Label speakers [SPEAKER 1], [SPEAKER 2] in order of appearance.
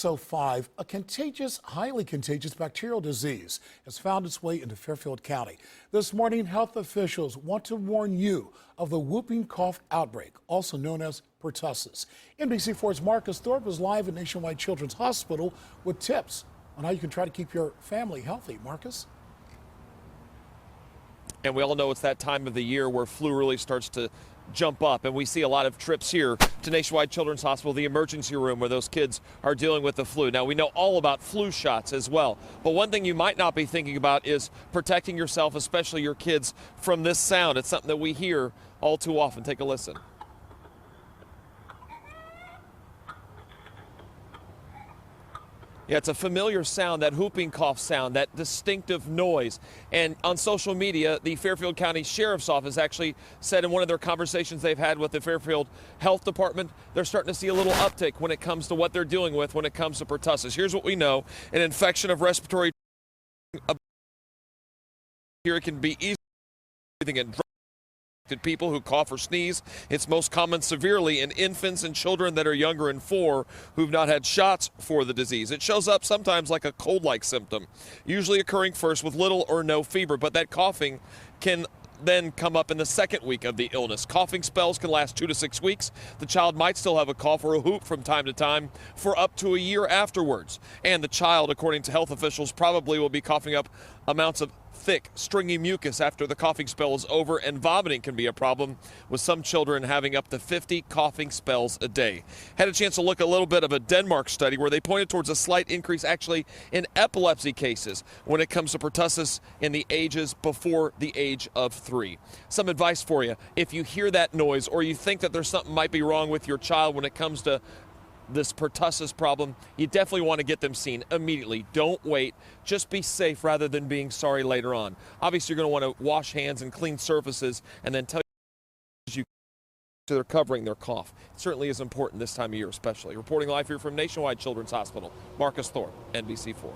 [SPEAKER 1] So 5, a contagious, highly contagious bacterial disease has found its way into Fairfield County. This morning, health officials want to warn you of the whooping cough outbreak, also known as pertussis. NBC4's Marcus Thorpe is live at Nationwide Children's Hospital with tips on how you can try to keep your family healthy. Marcus?
[SPEAKER 2] And we all know it's that time of the year where flu really starts to jump up, and we see a lot of trips here to Nationwide Children's Hospital, the emergency room where those kids are dealing with the flu. Now, we know all about flu shots as well, but one thing you might not be thinking about is protecting yourself, especially your kids, from this sound. It's something that we hear all too often. Take a listen. Yeah, it's a familiar sound, that whooping cough sound, that distinctive noise. And on social media, the Fairfield County Sheriff's Office actually said in one of their conversations they've had with the Fairfield Health Department, they're starting to see a little uptick when it comes to what they're dealing with when it comes to pertussis. Here's what we know: an infection of respiratory here, it can be easy breathing in people who cough or sneeze. It's most common severely in infants and children that are younger than 4 who've not had shots for the disease. It shows up sometimes like a cold-like symptom, usually occurring first with little or no fever, but that coughing can then come up in the second week of the illness. Coughing spells can last 2 to 6 weeks. The child might still have a cough or a whoop from time to time for up to a year afterwards. And the child, according to health officials, probably will be coughing up amounts of thick, stringy mucus after the coughing spell is over, and vomiting can be a problem, with some children having up to 50 coughing spells a day. Had a chance to look a little bit of a Denmark study where they pointed towards a slight increase actually in epilepsy cases when it comes to pertussis in the ages before the age of 3. Some advice for you: if you hear that noise or you think that there's something might be wrong with your child when it comes to this pertussis problem, you definitely want to get them seen immediately. Don't wait. Just be safe rather than being sorry later on. Obviously, you're going to want to wash hands and clean surfaces, and then tell you they're covering their cough. It certainly is important this time of year especially. Reporting live here from Nationwide Children's Hospital, Marcus Thorpe, NBC4.